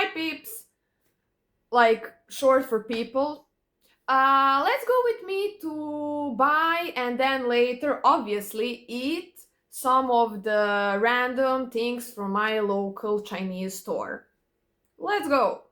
Hi peeps, like short for people. Let's go with me to buy and then later obviously eat some of the random things from my local Chinese store. Let's go!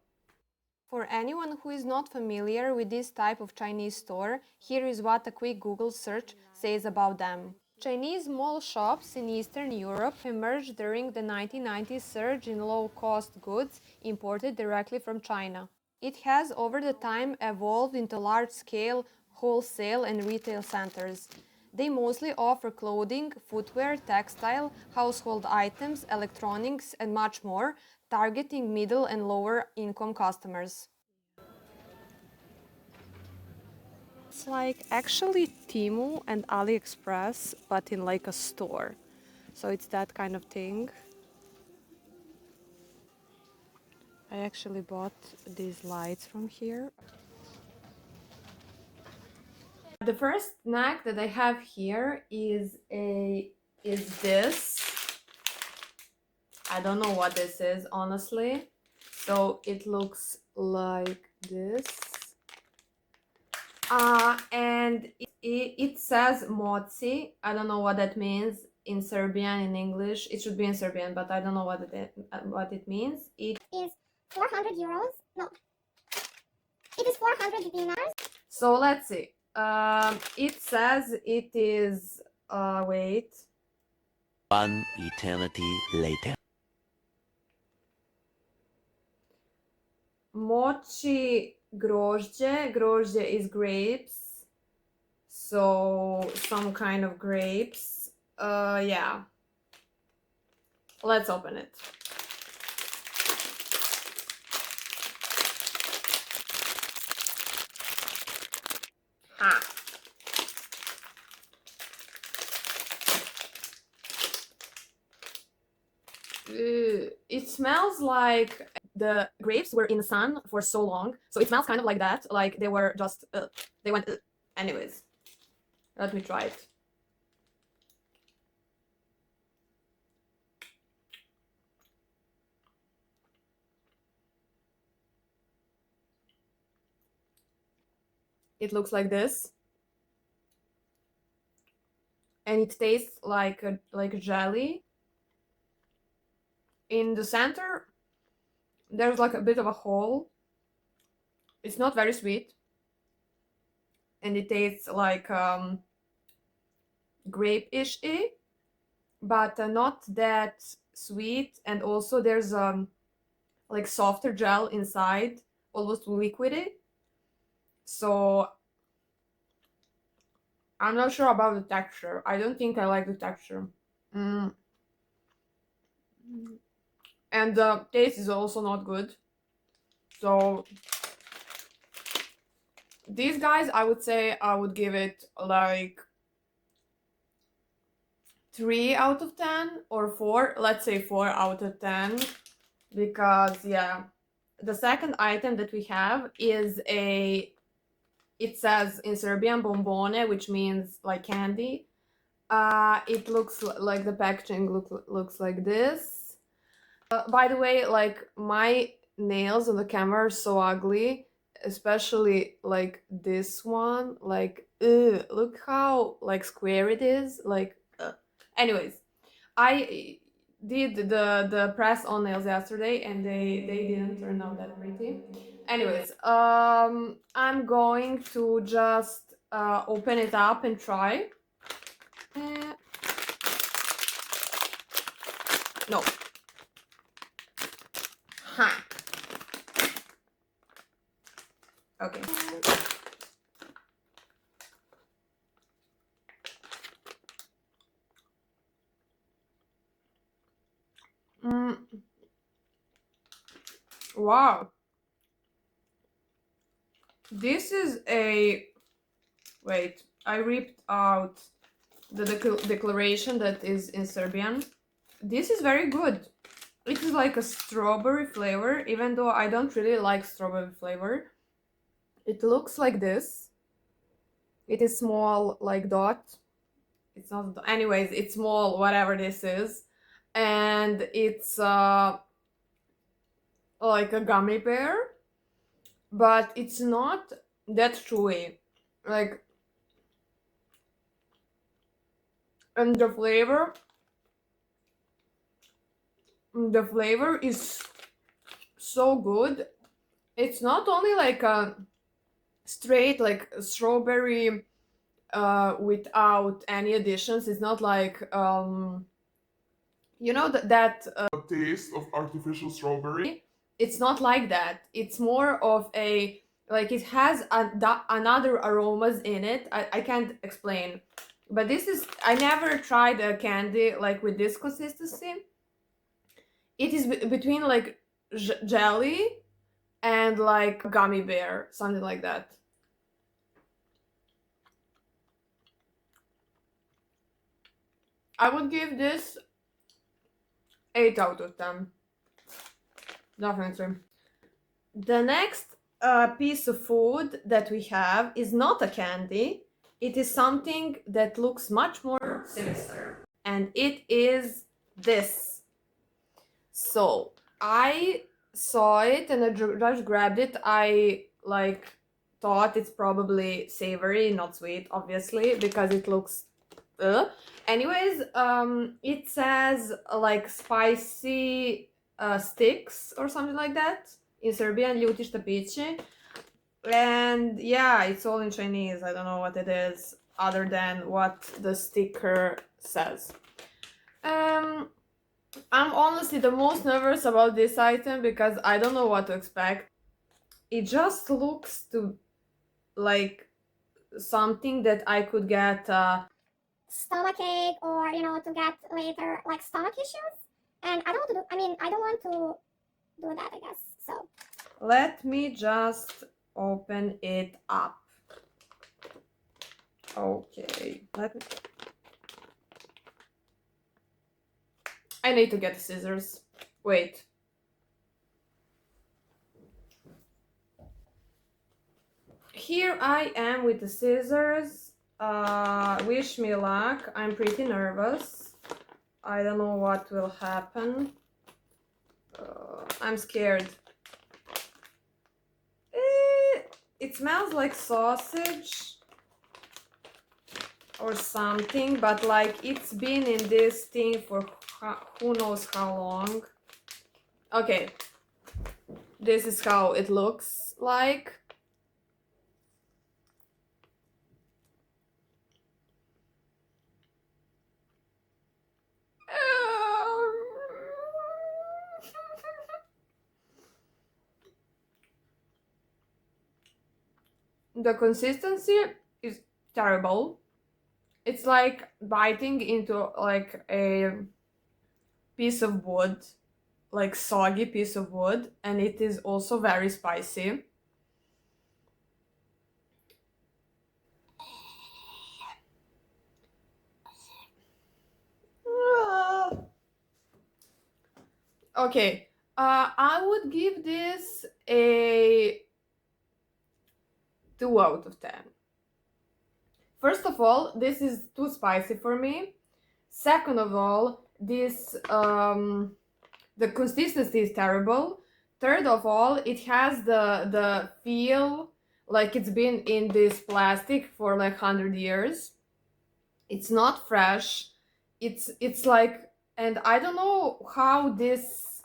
For anyone who is not familiar with this type of Chinese store, here is what a quick Google search says about them. Chinese mall shops in Eastern Europe emerged during the 1990s surge in low-cost goods imported directly from China. It has over the time evolved into large-scale wholesale and retail centers. They mostly offer clothing, footwear, textile, household items, electronics, and much more, targeting middle and lower income customers. It's like actually Temu and AliExpress, but in like a store. So it's that kind of thing. I actually bought these lights from here. The first snack that I have here is this. I don't know what this is honestly. So it looks like this. And it says mochi. I don't know what that means in Serbian, in English. It should be in Serbian, but I don't know what it means. It is 400 euros. No, it is 400 dinars. So let's see. It says it is wait. One eternity later. Mochi grožđe. Grožđe is grapes. So some kind of grapes. Yeah. Let's open it. Ah. It smells like the grapes were in the sun for so long, so it smells kind of like that, like they were just they went anyways. Let me try it. It looks like this, and it tastes like jelly. In the center there's like a bit of a hole. It's not very sweet, and it tastes like grape-ish, but not that sweet. And also there's like softer gel inside, almost liquidy. So I'm not sure about the texture. I don't think I like the texture. And the taste is also not good. So these guys, I would say I would give it like 3 out of 10 or 4. Let's say 4 out of 10, because yeah, the second item that we have is it says in Serbian bombone, which means like candy. It looks like the packaging looks like this. By the way, like my nails on the camera are so ugly, especially like this one. Like, look how like square it is. Like, anyways, I did the press on nails yesterday, and they didn't turn out that pretty. Anyways, I'm going to just open it up and try. No. Huh. Okay. Wow. This is a... Wait, I ripped out the declaration that is in Serbian. This is very good. It is like a strawberry flavor, even though I don't really like strawberry flavor. It looks like this. It is small, like dot. It's not... Anyways, it's small, whatever this is. And it's like a gummy bear, but it's not that chewy. Like, and the flavor is so good. It's not only like a straight like strawberry without any additions. It's not like you know that taste of artificial strawberry. It's not like that. It's more of a like it has another aromas in it. I can't explain, but this is I never tried a candy like with this consistency. It is between like jelly and like gummy bear, something like that. I would give this 8 out of 10. Definitely. The next piece of food that we have is not a candy. It is something that looks much more sinister. And it is this. So I saw it and I just grabbed it. I like thought it's probably savory, not sweet, obviously, because it looks anyways, it says like spicy sticks or something like that in Serbian, ljuti štapići. And yeah, it's all in Chinese. I don't know what it is other than what the sticker says. I'm honestly the most nervous about this item because I don't know what to expect. It just looks to like something that I could get stomachache or to get later like stomach issues, and I don't want to do, I don't want to do that, I guess. So let me just open it up. Okay, I need to get the scissors. Wait. Here I am with the scissors. Wish me luck. I'm pretty nervous. I don't know what will happen. I'm scared. It smells like sausage or something, but like it's been in this thing for who knows how long. Okay, this is how it looks like. The consistency is terrible. It's like biting into like a piece of wood, like soggy piece of wood, and it is also very spicy. Okay, I would give this a 2 out of 10. First of all, this is too spicy for me. Second of all, this the consistency is terrible. Third of all, it has the feel like it's been in this plastic for like 100 years. It's not fresh. It's like, and I don't know how this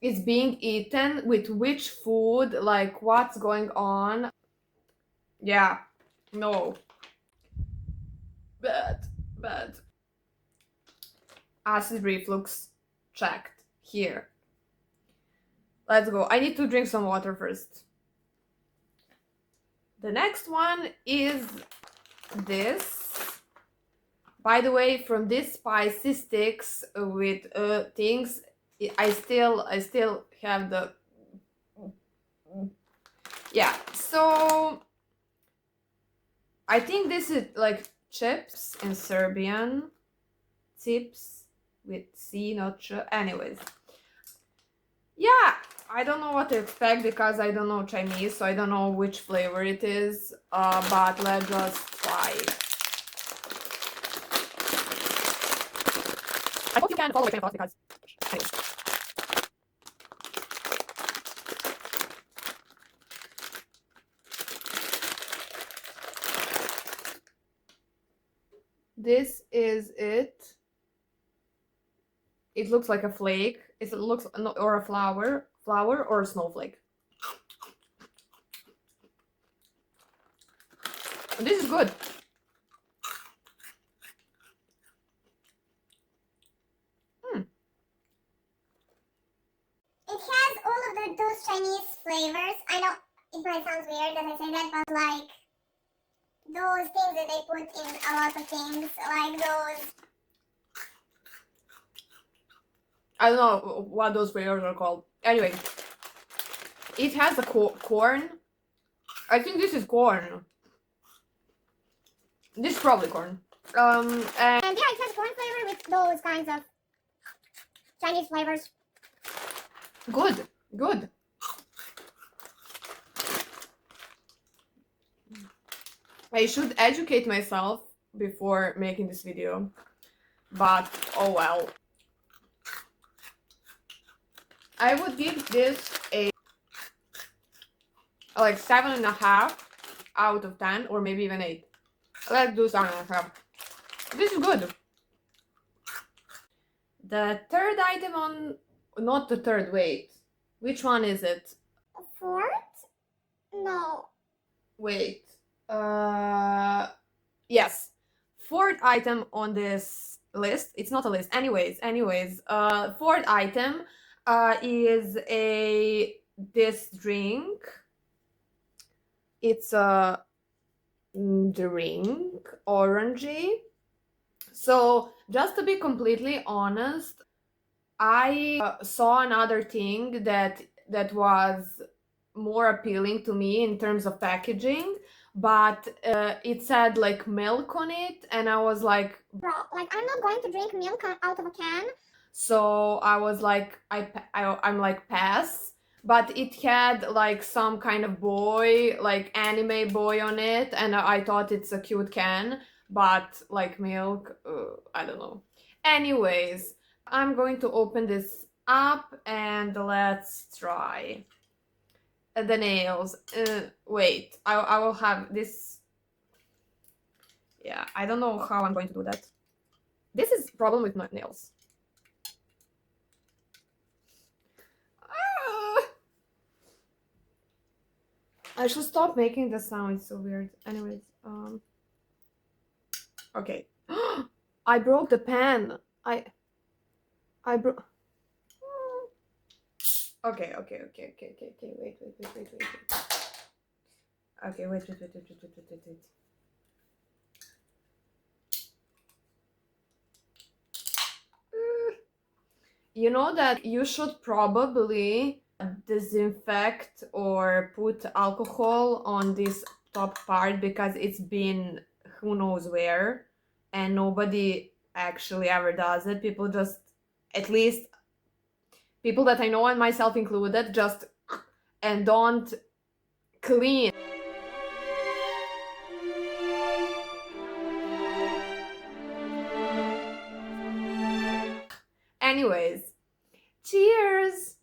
is being eaten with which food, like what's going on. Yeah, no. Bad. Acid reflux checked here. Let's go. I need to drink some water first. The next one is this. By the way, from this spicy sticks with things, I still have the yeah. So I think this is like chips in Serbian. Chips with C, not ch. Anyways, yeah, I don't know what to expect because I don't know Chinese, so I don't know which flavor it is. But let's just try. I hope you can follow my train of thought because. Anyways. is it. It looks like a flake. It looks, or a flower or a snowflake. This is good. It has all of those Chinese flavors. I know it might sound weird that I say that, but like those things that they put in a lot of things, like those. I don't know what those flavors are called. Anyway, it has a corn. I think this is corn. This is probably corn. And Yeah, it has corn flavor with those kinds of Chinese flavors. good, good. I should educate myself before making this video, but oh well. I would give this a like 7.5 out of 10, or maybe even 8. Let's do 7.5. This is good. The third item on, not the third, wait. Which one is it? Fourth? No. Wait. Yes. Fourth item on this list. It's not a list. Anyways. Fourth item is this drink. It's a drink, orangey. So just to be completely honest, I saw another thing that was more appealing to me in terms of packaging, but it said like milk on it, and I was like, Bro, like I'm not going to drink milk out of a can. so I was like, I'm like, pass. But it had like some kind of boy, like anime boy on it, and I thought it's a cute can, but like milk, I don't know. Anyways, I'm going to open this up and let's try. The nails. Wait, I will have this. Yeah, I don't know how I'm going to do that. This is problem with my nails. I should stop making the sound. It's so weird. Anyways, okay. I broke the pen. I broke. Okay. Wait. Okay, wait. You know that you should probably disinfect or put alcohol on this top part, because it's been who knows where and nobody actually ever does it. People just, at least people that I know and myself included, just and don't clean. Anyways, cheers.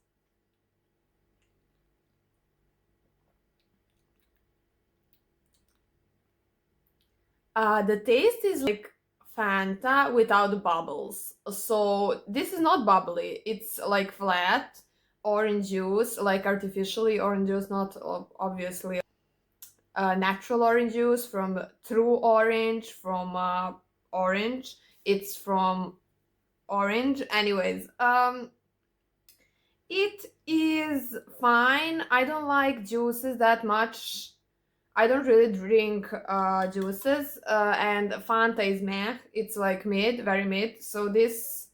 The taste is like Fanta without the bubbles. So this is not bubbly. It's like flat orange juice, like artificially orange juice, not obviously natural orange juice from true orange, from orange. It's from orange. Anyways, it is fine. I don't like juices that much. I don't really drink juices, and Fanta is meh. It's like mid, very mid. So this,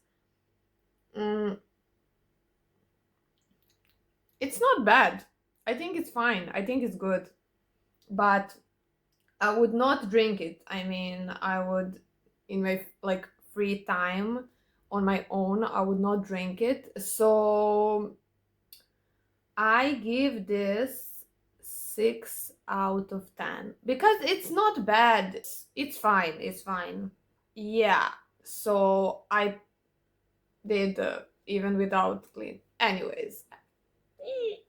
it's not bad. I think it's fine. I think it's good, but I would not drink it. I mean, I would, in my like free time on my own, I would not drink it. So I give this 6 out of 10 because it's not bad. It's fine. It's fine. Yeah. So I did even without clean. Anyways,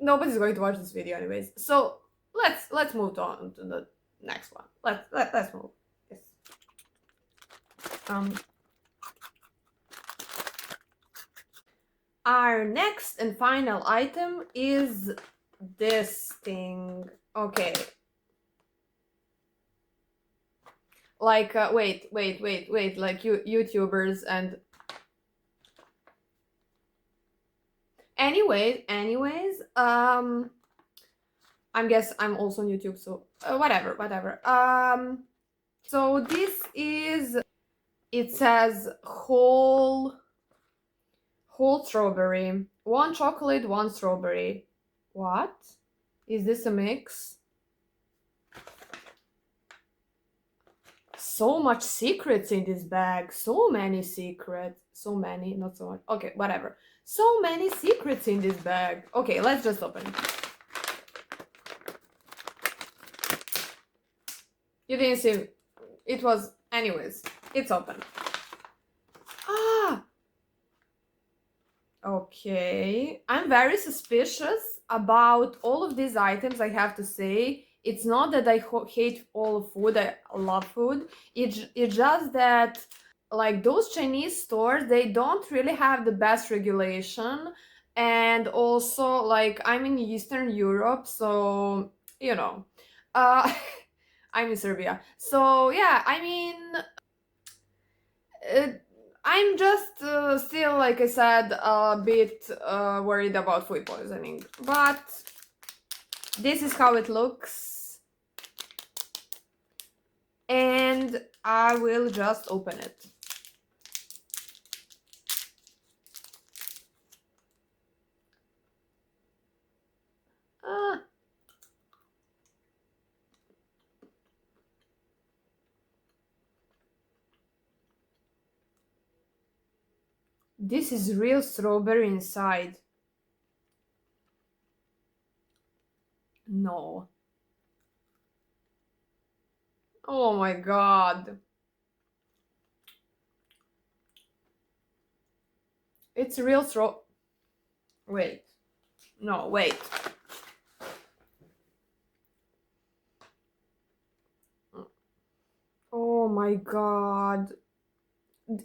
nobody's going to watch this video anyways. So let's move on to the next one. Let's move. Yes. Our next and final item is this thing. Okay. Like, wait, like YouTubers and... Anyways, I guess I'm also on YouTube, so whatever. So this is... It says whole strawberry. 1 chocolate, 1 strawberry. What? Is this a mix? So much secrets in this bag. So many secrets. So many, not so much. Okay, whatever. So many secrets in this bag. Okay, let's just open it. You didn't see it was... Anyways, it's open. Ah! Okay. I'm very suspicious about all of these items, I have to say. It's not that I hate all of food. I love food. It's just that, like, those Chinese stores, they don't really have the best regulation. And also, like, I'm in Eastern Europe, so, you know. I'm in Serbia. So, yeah, I mean... I'm just still, like I said, a bit worried about food poisoning. But this is how it looks. And I will just open it. This is real strawberry inside. No. Oh my god. It's real Wait. No, wait. Oh my god.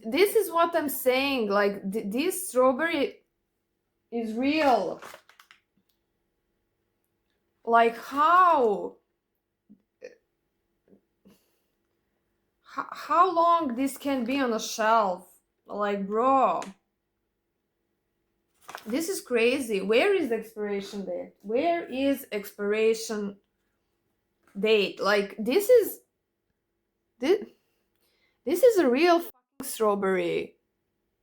This is what I'm saying. Like, this strawberry is real. Like, how? How long this can be on a shelf? Like, bro. This is crazy. Where is the expiration date? Where is expiration date? Like, this is a real fucking strawberry.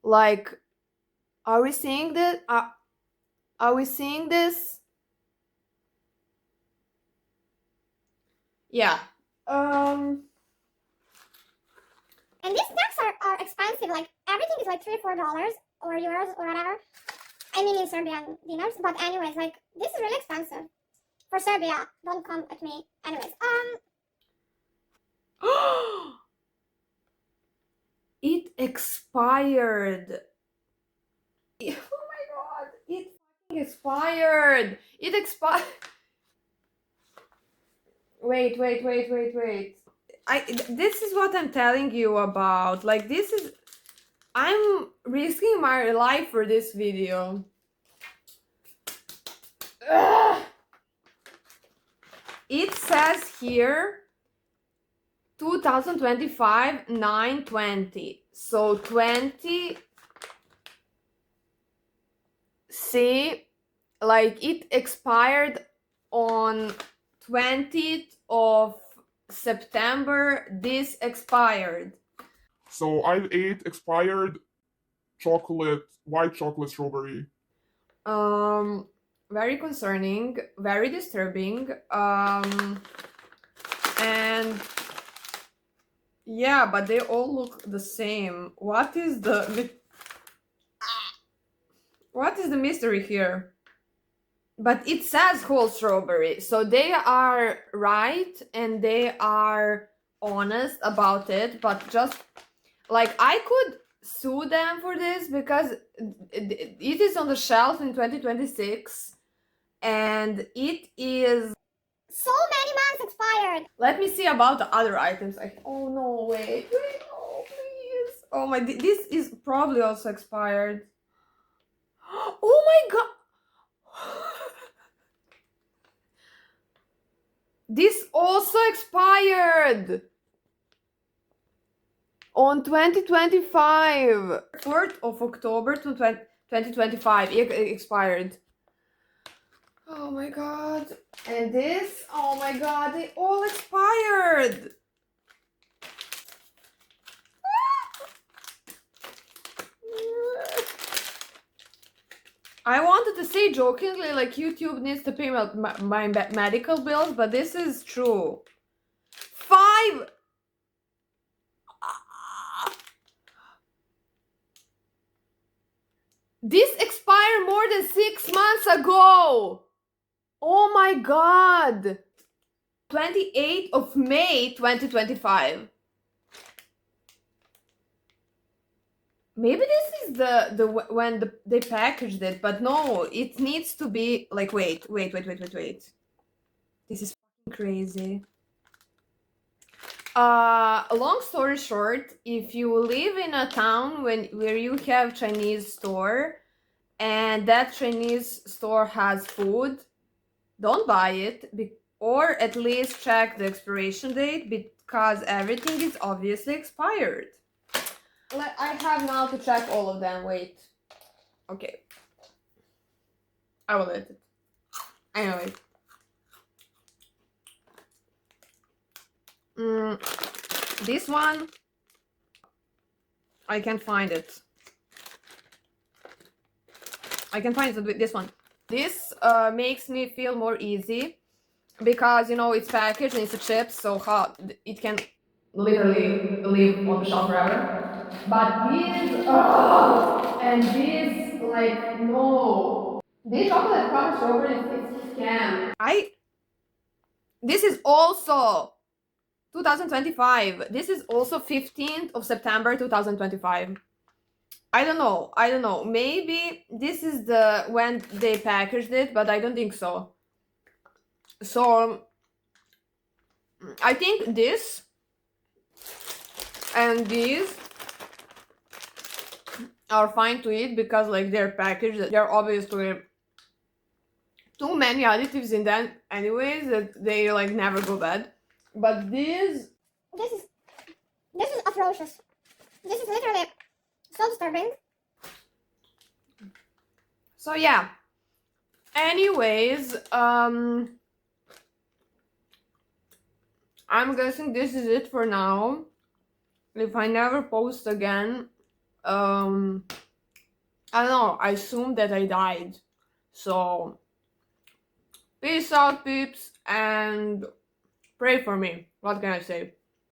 Like, are we seeing this? Are we seeing this? Yeah. And these snacks are expensive. Like everything is like $3 or $4 or euros or whatever. I mean in Serbian dinars. But anyways, like this is really expensive for Serbia. Don't come at me. Anyways, It expired. Oh my god! It fucking expired. It expired. Wait. This is what I'm telling you about. Like, this is... I'm risking my life for this video. Ugh. It says here 2025 9/20. So 20... See, like, it expired on 20th of September. This expired. So I ate expired chocolate, white chocolate strawberry. Very concerning, very disturbing. And yeah, but they all look the same. What is the mystery here? But it says whole strawberry, so they are right and they are honest about it. But just, like, I could sue them for this because it is on the shelf in 2026 and it is so many months expired. Let me see about the other items. Oh no, wait, no, Oh my, this is probably also expired. Oh my god. This also expired on 2025. 4th of October to 2025 expired. Oh my god. And this, oh my god, they all expired. I wanted to say jokingly like YouTube needs to pay my medical bills, but this is true. 5. This expired more than 6 months ago. Oh my god. 28th of May 2025. Maybe this is the when they packaged it, but no, it needs to be like wait. This is fucking crazy. Long story short, if you live in a town where you have Chinese store and that Chinese store has food, don't buy it, or at least check the expiration date because everything is obviously expired. I have now to check all of them. Wait. Okay. I will let it. Anyway. This one, I can't find it. I can find it with this one. This makes me feel more easy because, you know, it's packaged and it's a chip, so it can literally live on the shelf forever. But these, and this, like, no. This chocolate covered strawberries, it's scam. This is also 2025. This is also 15th of September 2025. I don't know. Maybe this is the when they packaged it, but I don't think so. So I think this and these are fine to eat because like they're packaged. They're obviously too many additives in them anyways that they like never go bad. But this is atrocious. This is literally so disturbing. So yeah. Anyways, I'm guessing this is it for now. If I never post again, I don't know, I assume that I died. So peace out, peeps, and pray for me. What can I say?